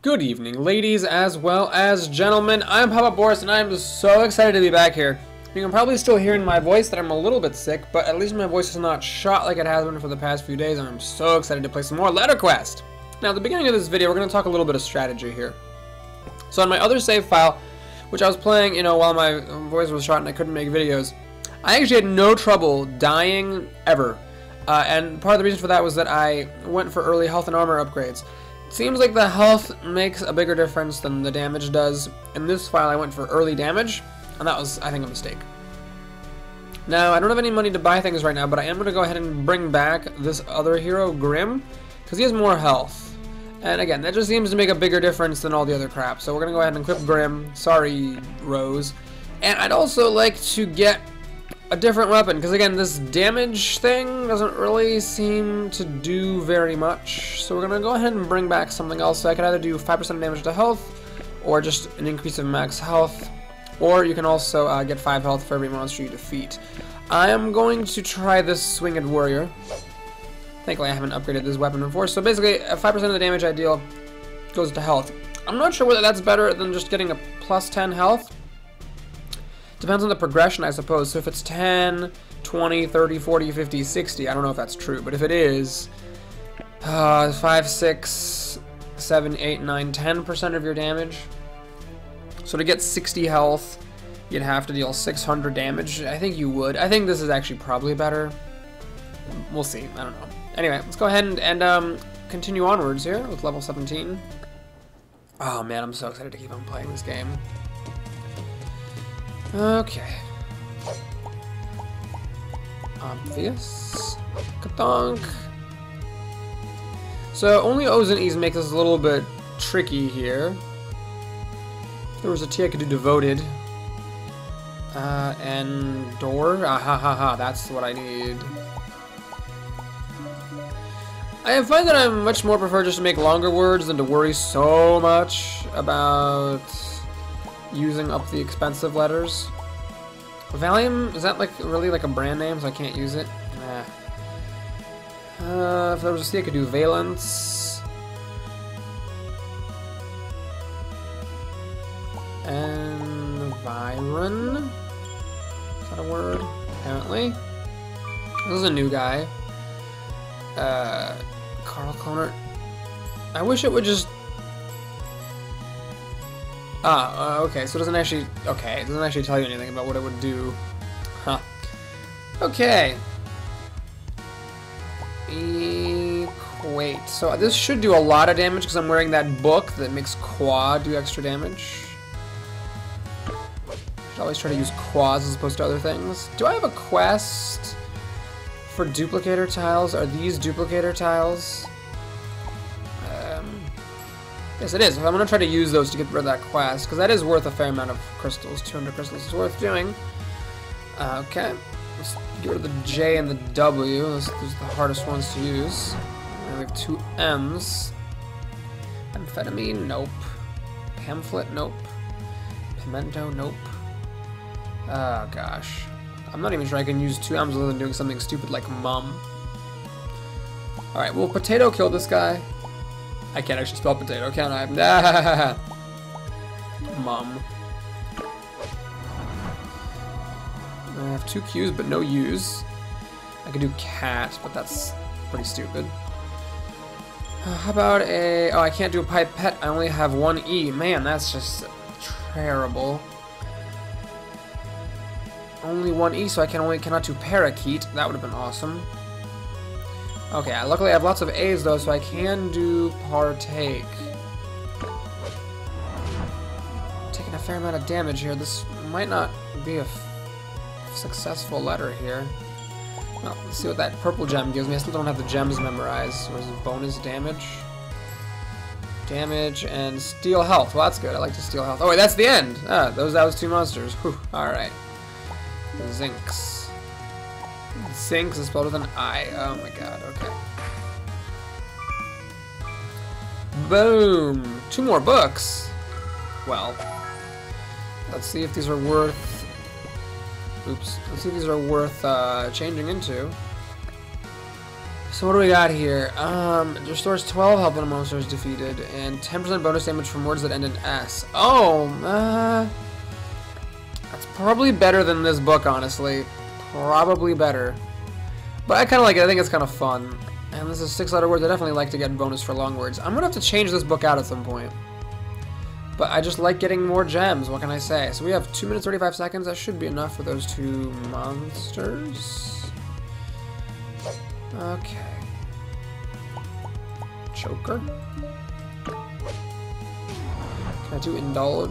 Good evening, ladies as well as gentlemen. I'm Papa Boris, and I'm so excited to be back here. You can probably still hear in my voice that I'm a little bit sick, but at least my voice is not shot like it has been for the past few days, and I'm so excited to play some more Letter Quest. Now, at the beginning of this video, we're going to talk a little bit of strategy here. So on my other save file, which I was playing, while my voice was shot and I couldn't make videos, I actually had no trouble dying ever. And part of the reason for that was that I went for early health and armor upgrades. Seems like the health makes a bigger difference than the damage does. In this file, I went for early damage, and that was, I think, a mistake. Now, I don't have any money to buy things right now, but I am going to go ahead and bring back this other hero, Grim, because he has more health. And again, that just seems to make a bigger difference than all the other crap. So we're going to go ahead and equip Grim. Sorry, Rose. And I'd also like to get a different weapon, because again, this damage thing doesn't really seem to do very much. So we're going to go ahead and bring back something else. So I could either do 5% damage to health, or just an increase of max health, or you can also get 5 health for every monster you defeat. I am going to try this Swinged Warrior. Thankfully I haven't upgraded this weapon before. So basically, 5% of the damage I deal goes to health. I'm not sure whether that's better than just getting a plus 10 health. Depends on the progression, I suppose. So if it's 10, 20, 30, 40, 50, 60, I don't know if that's true, but if it is, 5, 6, 7, 8, 9, 10% of your damage. So to get 60 health, you'd have to deal 600 damage. I think you would. I think this is actually probably better. We'll see. I don't know. Anyway, let's go ahead and continue onwards here with level 17. Oh man, I'm so excited to keep on playing this game. Okay. Obvious. Katonk. So only O's and E's make this a little bit tricky here. If there was a T I could do Devoted. And Door. Ah ha ha ha, that's what I need. I find that I much more prefer just to make longer words than to worry so much about using up the expensive letters. Valium, is that like really like a brand name, so I can't use it? If there was a C, I could do Valence. Environ. Is that a word? Apparently. This is a new guy. Carl Cloner. I wish it would just... okay, so it doesn't actually... Okay, it doesn't actually tell you anything about what it would do. Huh. Okay. Equate. So this should do a lot of damage because I'm wearing that book that makes quad do extra damage. Should always try to use quads as opposed to other things. Do I have a quest for duplicator tiles? Are these duplicator tiles? Yes, it is. I'm going to try to use those to get rid of that quest, because that is worth a fair amount of crystals. 200 crystals is worth doing. Okay. Let's get rid of the J and the W. Those are the hardest ones to use. And we have 2 M's. Amphetamine? Nope. Pamphlet? Nope. Pimento? Nope. Oh, gosh. I'm not even sure I can use 2 M's other than doing something stupid like mum. Alright, will potato kill this guy? I can't actually spell potato, can I? Mum. I have 2 Q's but no U's. I could do cat, but that's pretty stupid. How about a... Oh, I can't do a pipette. I only have 1 E. Man, that's just terrible. Only 1 E, so I cannot do parakeet. That would have been awesome. Okay, luckily I have lots of A's though, so I can do partake. Taking a fair amount of damage here. This might not be a successful letter here. Well, let's see what that purple gem gives me. I still don't have the gems memorized. What is it? Bonus damage? Damage and steal health. Well, that's good. I like to steal health. Oh wait, that's the end! Ah, that was 2 monsters. Whew. Alright. Zinx. Zinx is spelled with an I. Oh my god, okay. Boom! 2 more books! Well, let's see if these are worth... Oops. Let's see if these are worth changing into. So what do we got here? It restores 12 health when a monster is defeated, and 10% bonus damage from words that end in S. Oh, that's probably better than this book, honestly. Probably better. But I kind of like it. I think it's kind of fun. And this is 6-letter words. I definitely like to get bonus for long words. I'm going to have to change this book out at some point. But I just like getting more gems. What can I say? So we have 2 minutes 35 seconds. That should be enough for those 2 monsters. Okay. Choker. Can I do indulge?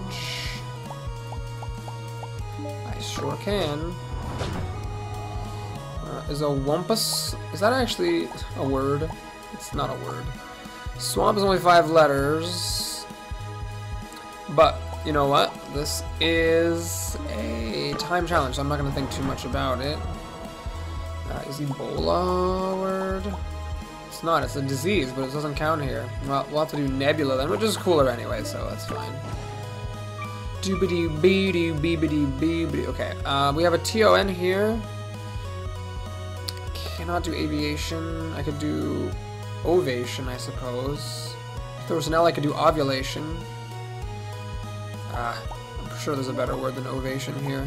I sure can. Is a wumpus? Is that actually a word? It's not a word. Swamp is only 5 letters. But, you know what? This is a time challenge, so I'm not going to think too much about it. Is Ebola a word? It's not, it's a disease, but it doesn't count here. Well, we'll have to do Nebula then, which is cooler anyway, so that's fine. Doobity-bee-doo-beebity-beebity. Okay, we have a TON here. Cannot do aviation. I could do ovation, I suppose. If there was an L, I could do ovulation. I'm sure there's a better word than ovation here.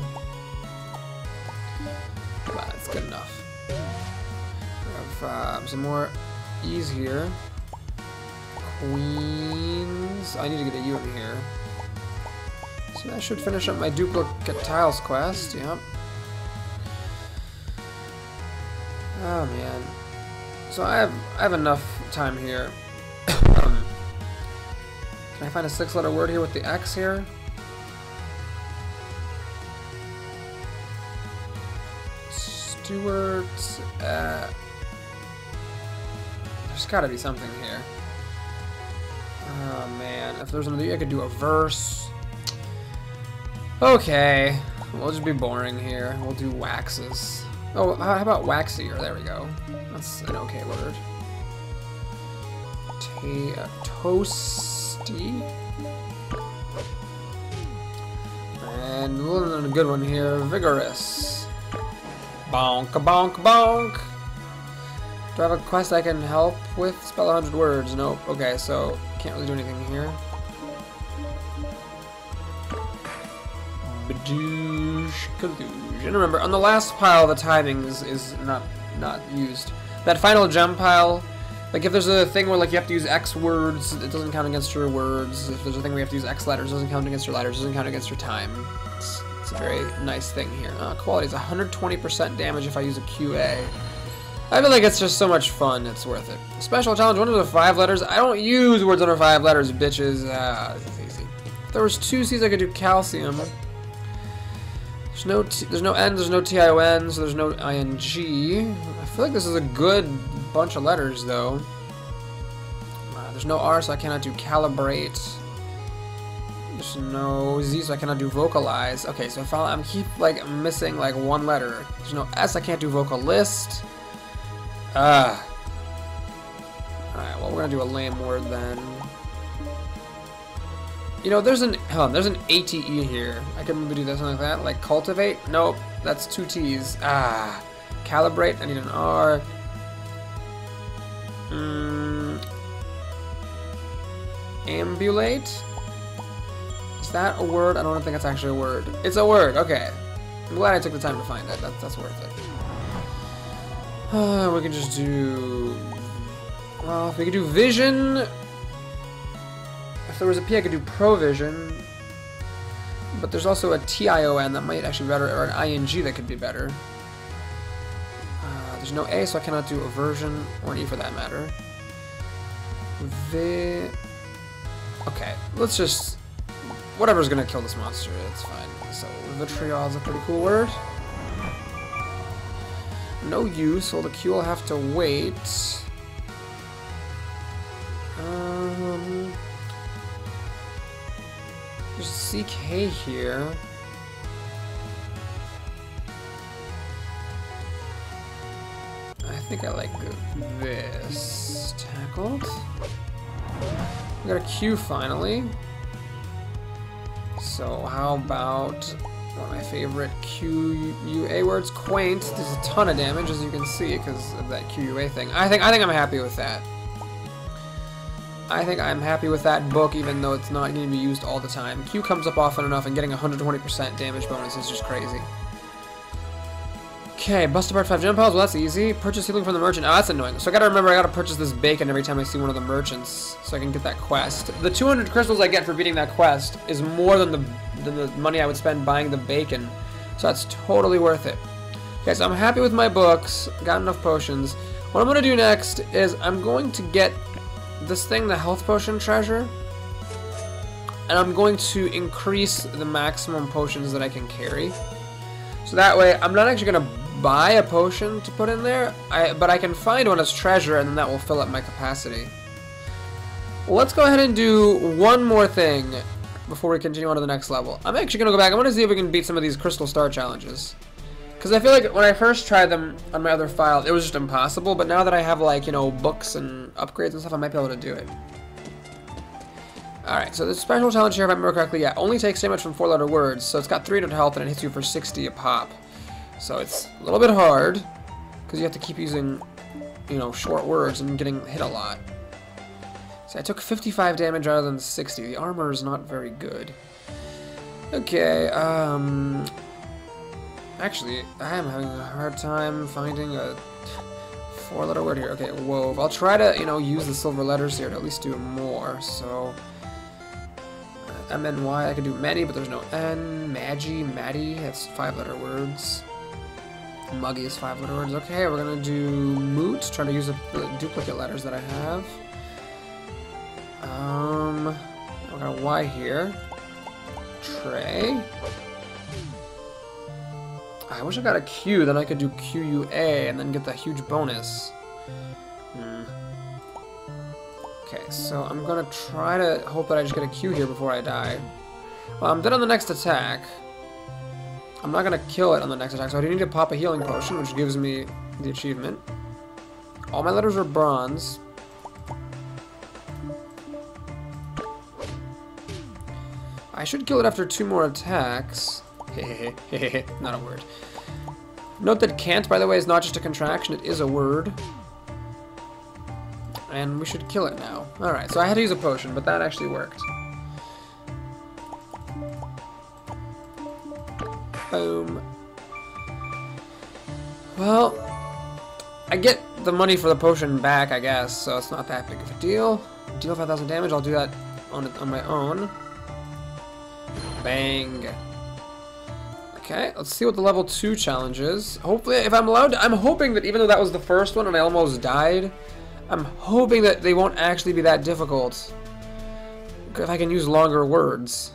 But that's good enough. We have some more E's here. Queens. I need to get a U in here. So that should finish up my duplicate tiles quest. Yep. Oh man. So I have enough time here. Can I find a 6-letter word here with the X here? Stewart. There's gotta be something here. Oh man. If there's another, I could do a verse. Okay. We'll just be boring here. We'll do waxes. Oh, how about waxier? There we go. That's an okay word. Toasty. And a good one here. Vigorous. Bonk, bonk, bonk. Do I have a quest I can help with? Spell 100 words. Nope. Okay, so can't really do anything here. And remember, on the last pile, the timing is not used. That final gem pile, like if there's a thing where like you have to use X words, it doesn't count against your words. If there's a thing where you have to use X letters, it doesn't count against your letters, it doesn't count against your time. It's a very nice thing here. Quality is 120% damage if I use a QA. I feel like it's just so much fun, it's worth it. Special challenge, one of the 5 letters. I don't use words under 5 letters, bitches. This is easy. If there was 2 C's, I could do calcium. There's no N, there's no TION, so there's no ING. I feel like this is a good bunch of letters, though. There's no R, so I cannot do calibrate. There's no Z, so I cannot do vocalize. Okay, so if I'm keep like missing like 1 letter. There's no S, I can't do vocalist. Alright, well, we're gonna do a lame word then. You know, there's an ATE here. I could maybe do something like that, like cultivate. Nope, that's 2 T's. Calibrate. I need an R. Ambulate. Is that a word? I don't think it's actually a word. It's a word. Okay. I'm glad I took the time to find it. That's worth it. We can just do. Well, if we could do vision. If there was a P, I could do provision, but there's also a TION that might actually be better, or an ING that could be better. There's no A, so I cannot do aversion, or an E for that matter. Okay, let's just... whatever's gonna kill this monster, it's fine. So, vitriol is a pretty cool word. No U, so the Q will have to wait. There's CK here. I think I like this. Tackled. We got a Q finally. So how about One of my favorite QUA words. Quaint. There's a ton of damage, as you can see, because of that QUA thing. I think I'm happy with that. I think I'm happy with that book, even though it's not going to be used all the time. Q comes up often enough, and getting 120% damage bonus is just crazy. Okay, bust apart 5 gem piles. Well, that's easy. Purchase healing from the merchant. Oh, that's annoying. So I gotta remember I gotta purchase this bacon every time I see one of the merchants, so I can get that quest. The 200 crystals I get for beating that quest is more than the money I would spend buying the bacon, so that's totally worth it. Okay, so I'm happy with my books. Got enough potions. What I'm gonna do next is I'm going to get this thing, the health potion treasure, and I'm going to increase the maximum potions that I can carry. So that way, I'm not actually going to buy a potion to put in there, but I can find one as treasure, and then that will fill up my capacity. Well, let's go ahead and do one more thing before we continue on to the next level. I'm actually going to go back. I want to see if we can beat some of these Crystal Star challenges. Because I feel like when I first tried them on my other file, it was just impossible, but now that I have, like, you know, books and upgrades and stuff, I might be able to do it. Alright, so the special challenge here, if I remember correctly, yeah, only takes damage from 4-letter words, so it's got 300 health and it hits you for 60 a pop. So it's a little bit hard, because you have to keep using, you know, short words and getting hit a lot. So I took 55 damage rather than 60. The armor is not very good. Okay, actually, I am having a hard time finding a 4-letter word here. Okay, wove. I'll try to, you know, use the silver letters here to at least do more. So, M-N-Y, I could do many, but there's no N. Magi, Maddie, that's 5-letter words. Muggy is 5-letter words. Okay, we're gonna do moot, trying to use the duplicate letters that I have. I got a Y here. Tray. I wish I got a Q, then I could do QUA and then get that huge bonus. Okay, so I'm gonna try to hope that I just get a Q here before I die. Well, I'm dead on the next attack. I'm not gonna kill it on the next attack, so I do need to pop a healing potion, which gives me the achievement. All my letters are bronze. I should kill it after 2 more attacks. Hehehe, not a word. Note that can't, by the way, is not just a contraction, it is a word. And we should kill it now. Alright, so I had to use a potion, but that actually worked. Boom. Well, I get the money for the potion back, I guess, so it's not that big of a deal. Deal 5,000 damage, I'll do that on my own. Bang. Okay, let's see what the level 2 challenge is. Hopefully, if I'm allowed to, I'm hoping that even though that was the first one and I almost died, I'm hoping that they won't actually be that difficult. If I can use longer words.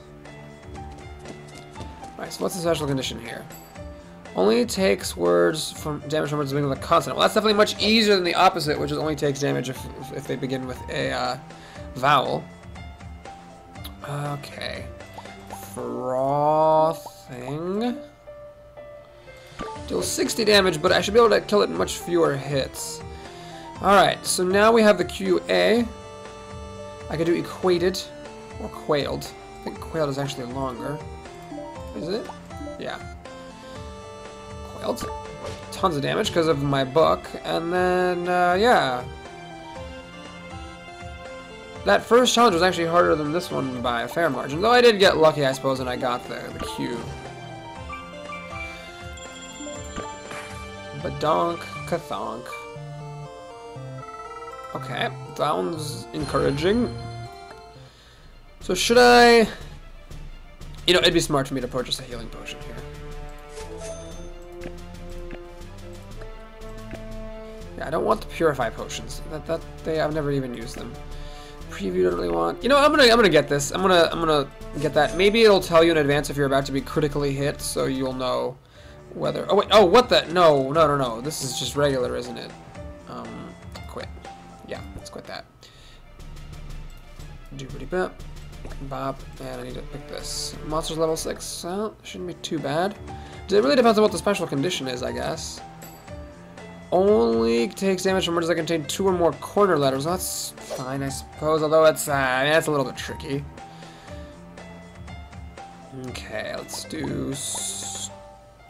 Alright, so what's the special condition here? Only takes words from damage from words beginning with a consonant. Well, that's definitely much easier than the opposite, which is only takes damage if they begin with a vowel. Okay. Frothing. Deals 60 damage, but I should be able to kill it in much fewer hits. Alright, so now we have the QA. I could do equated or quailed. I think quailed is actually longer. Is it? Yeah. Quailed. Tons of damage because of my book. And then, yeah. That first challenge was actually harder than this one by a fair margin. Though I did get lucky, I suppose, and I got the Q. Badonk, kathonk. Okay, sounds encouraging. So should I... You know, it'd be smart for me to purchase a healing potion here. Yeah, I don't want the purify potions. I've never even used them. Preview don't really want. You know, I'm gonna get this. I'm gonna get that. Maybe it'll tell you in advance if you're about to be critically hit, so you'll know whether. Oh wait. Oh, what the? No. This is just regular, isn't it? Quit. Yeah, let's quit that. Doobity bop, bop, and I need to pick this. Monsters level 6. Well, shouldn't be too bad. It really depends on what the special condition is, I guess. Only takes damage from words that contain 2 or more corner letters. Well, that's fine, I suppose. Although it's, I mean, that's a little bit tricky. Okay, let's do...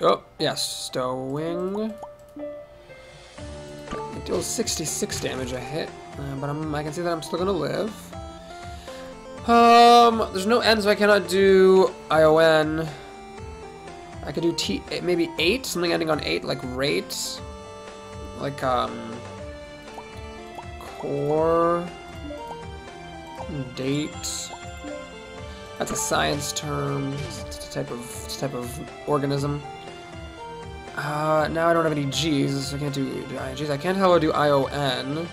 Oh, yes, stowing. It deals 66 damage a hit, but I can see that I'm still gonna live. There's no N, so I cannot do ION. I could do maybe 8, something ending on 8, like rate. Like, core. Date. That's a science term. It's a type of organism. Now I don't have any G's, so I can't do G's. I can't, however, do ION.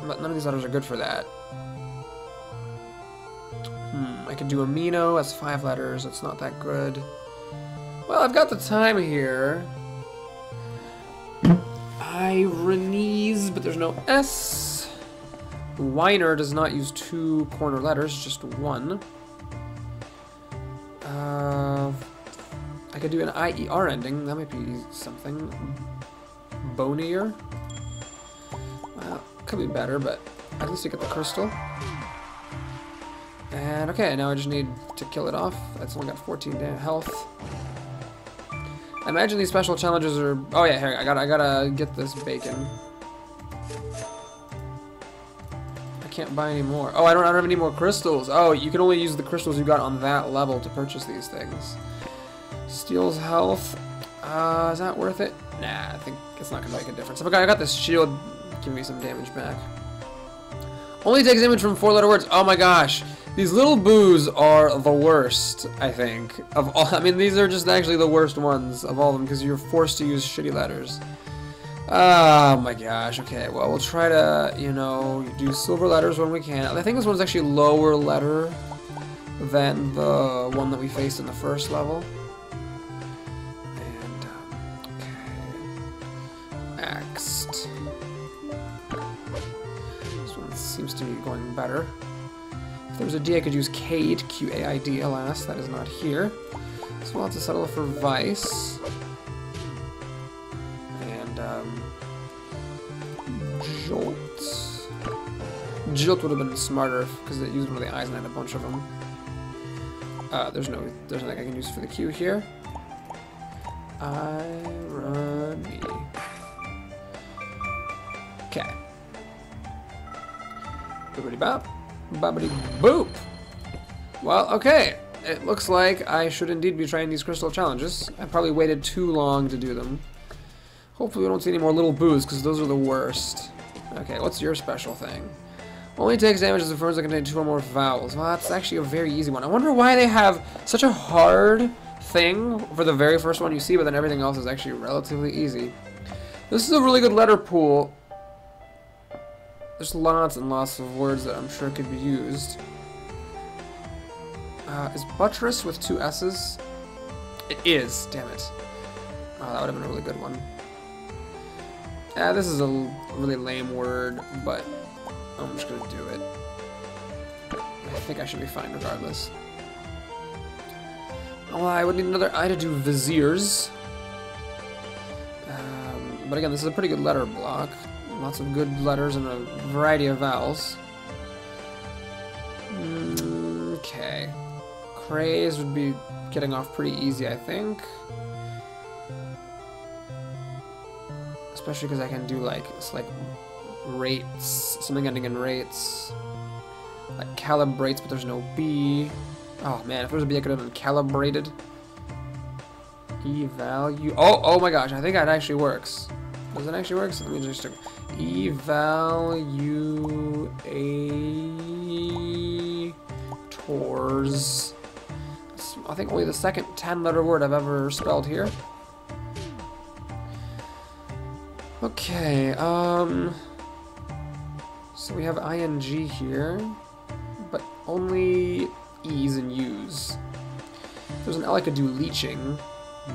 But none of these letters are good for that. I could do amino, that's 5 letters, it's not that good. Well, I've got the time here. Ironese, but there's no S. Weiner does not use 2 corner letters, just 1. I could do an IER ending, that might be something. Bonier. Well, could be better, but at least you get the crystal. And okay, now I just need to kill it off. It's only got 14 health. I imagine these special challenges are... Oh yeah, here, I gotta get this bacon. I can't buy any more. Oh, I don't have any more crystals. Oh, you can only use the crystals you got on that level to purchase these things. Steals health. Is that worth it? Nah, I think it's not gonna make a difference. If I got this shield, give me some damage back. Only takes damage from 4-letter words. Oh my gosh. These little boos are the worst, I think, of all. I mean, these are just actually the worst ones of all of them because you're forced to use shitty letters. Oh my gosh. Okay, well, we'll try to, you know, do silver letters when we can. I think this one's actually lower letter than the one that we faced in the first level. And, okay. Axed. This one seems to be going better. If there was a D, I could use Cade, Q-A-I-D, alas, that is not here. So we'll have to settle for Vice. And, Jolt. Jolt would have been smarter, because it used one of the I's and I had a bunch of them. There's nothing I can use for the Q here. Irony. Okay. Boopity bop. Bobbity boop! Well, okay. It looks like I should indeed be trying these crystal challenges. I probably waited too long to do them. Hopefully we don't see any more little boos, because those are the worst. Okay, what's your special thing? Only takes damage as the words that contain 2 or more vowels. Well, that's actually a very easy one. I wonder why they have such a hard thing for the very first one you see, but then everything else is actually relatively easy. This is a really good letter pool. There's lots and lots of words that I'm sure could be used. Is buttress with 2 S's? It is, damn it. Oh, that would have been a really good one. This is a really lame word, but I'm just gonna do it. I think I should be fine regardless. Well, I would need another I to do viziers. But again, this is a pretty good letter block. Lots of good letters and a variety of vowels. Okay. Craze would be getting off pretty easy, I think. Especially because I can do like rates, something ending in rates. Like calibrates, but there's no B. Oh man, if there was a B, I could have been calibrated. E-value. Oh my gosh, I think that actually works. Does it actually work? So let me just evaluators. I think only the second 10-letter word I've ever spelled here. Okay, so we have ing here, but only e's and u's. If there's an L, I could do leeching.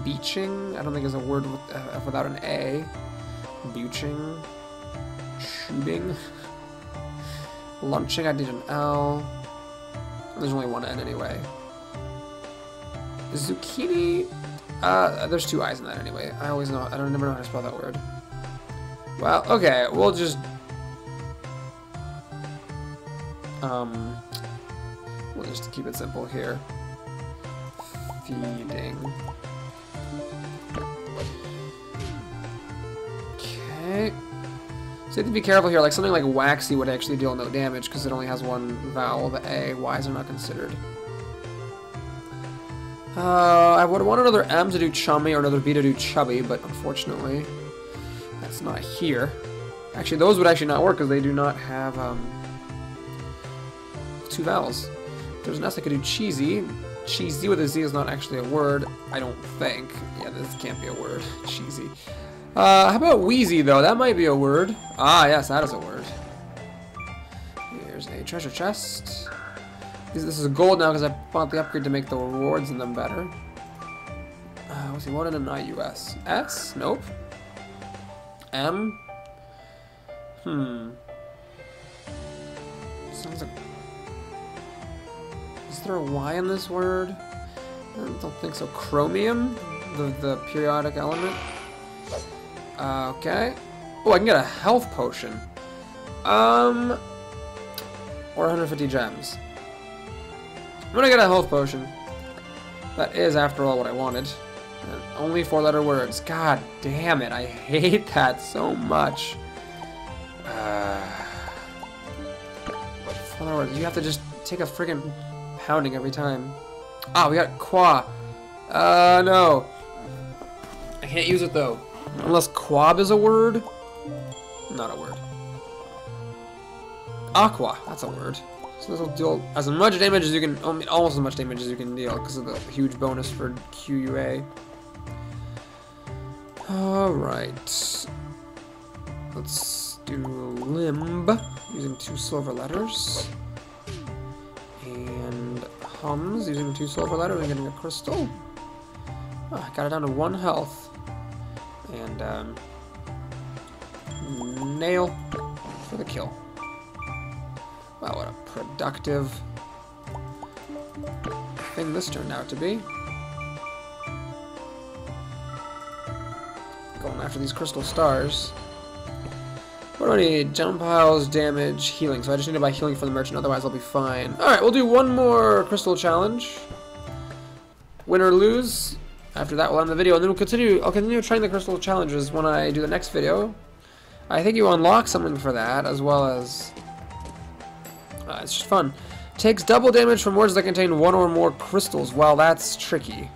Beaching, I don't think is a word without an A. Buching. Shooting. Lunching, I did an L. There's only one N anyway. Zucchini, there's 2 I's in that anyway. I never know how to spell that word. Well, okay, we'll just keep it simple here. feeding. Okay. So you have to be careful here. Like something like waxy would actually deal no damage because it only has one vowel, the A. Y's are not considered. I would want another M to do chummy or another B to do chubby, but unfortunately, that's not here. Actually, those would actually not work because they do not have two vowels. If there's an S I could do cheesy. Cheesy with a Z is not actually a word, I don't think. Yeah, this can't be a word. Cheesy. How about wheezy, though? That might be a word. Ah, yes, that is a word. Here's a treasure chest. This is gold now because I bought the upgrade to make the rewards in them better. Let's see, what in an IUS? S? Nope. M? Sounds like... Is there a Y in this word? I don't think so. Chromium? The periodic element? Okay. Oh, I can get a health potion. Or 150 gems. I'm gonna get a health potion. That is, after all, what I wanted. And only 4-letter words. God damn it, I hate that so much. 4-letter words. You have to just take a friggin' pounding every time. Ah, we got qua. No. I can't use it, though. Unless quab is a word? Not a word. Aqua, that's a word. So this will deal as much damage as you can, almost as much damage as you can deal because of the huge bonus for QUA. Alright. Let's do limb using 2 silver letters. And hums using 2 silver letters and getting a crystal. Oh, I got it down to 1 health. And nail for the kill. Wow, what a productive thing this turned out to be. Going after these crystal stars. What do I need? Jump piles, damage, healing. So I just need to buy healing for the merchant, otherwise I'll be fine. Alright, we'll do one more crystal challenge. Win or lose. After that, we'll end the video, and then I'll continue trying the crystal challenges when I do the next video. I think you unlock something for that, as well as... it's just fun. Takes double damage from words that contain 1 or more crystals. Well, that's tricky.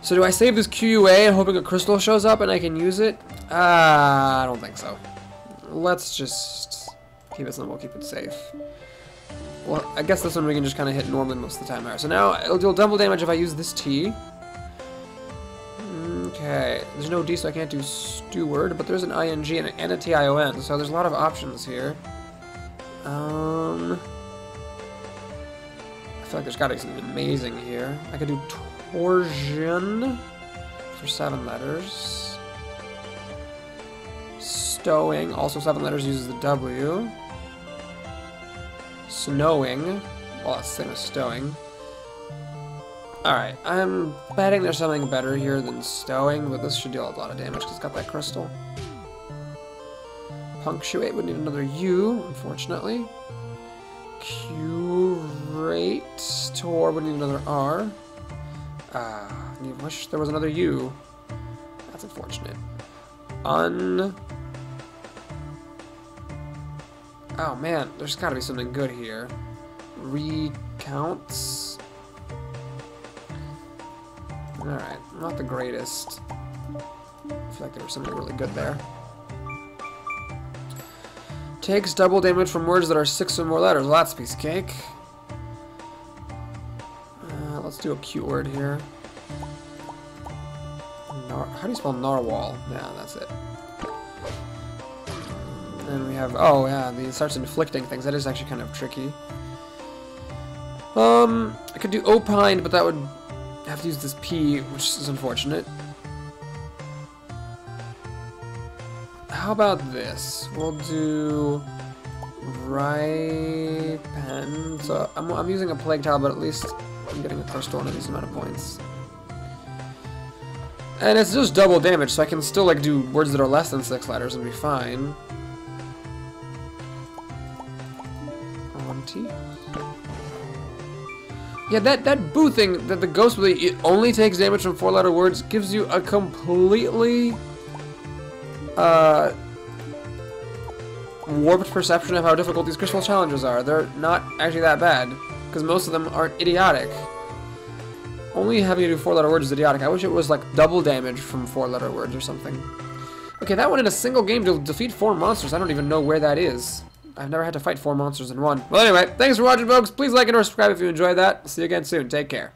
So do I save this QUA and hoping a crystal shows up and I can use it? I don't think so. Let's just keep it simple, keep it safe. Well, I guess this one we can just kind of hit normally most of the time. Alright, so now it'll deal double damage if I use this T. Okay, there's no D, so I can't do steward, but there's an ING and a TION, so there's a lot of options here. I feel like there's got to be something amazing here. I could do torsion for 7 letters. Stowing, also 7 letters, uses the W. Snowing, well, that's the same as stowing. Alright, I'm betting there's something better here than stowing, but this should deal a lot of damage because it's got that crystal. Punctuate would need another U, unfortunately. Curate. Tor would need another R. I wish there was another U. That's unfortunate. Oh man, there's gotta be something good here. Recounts. Alright, not the greatest. I feel like there was something really good there. Takes double damage from words that are 6 or more letters. Well, that's a piece of cake. Let's do a cute word here. How do you spell narwhal? Yeah, that's it. And we have, oh yeah, it starts inflicting things. That is actually kind of tricky. I could do opined, but that would have to use this P, which is unfortunate. How about this? We'll do ripen. So I'm using a plague tile, but at least I'm getting a crystal and a decent amount of points. And it's just double damage, so I can still like do words that are less than 6 letters and be fine. Yeah, that boo thing, that the ghost ability, it only takes damage from 4-letter words, gives you a completely warped perception of how difficult these crystal challenges are. They're not actually that bad, because most of them aren't idiotic. Only having to do 4-letter words is idiotic. I wish it was like double damage from 4-letter words or something. Okay, that one in a single game to defeat 4 monsters. I don't even know where that is. I've never had to fight 4 monsters in one. Well, anyway, thanks for watching, folks. Please like and or subscribe if you enjoyed that. See you again soon. Take care.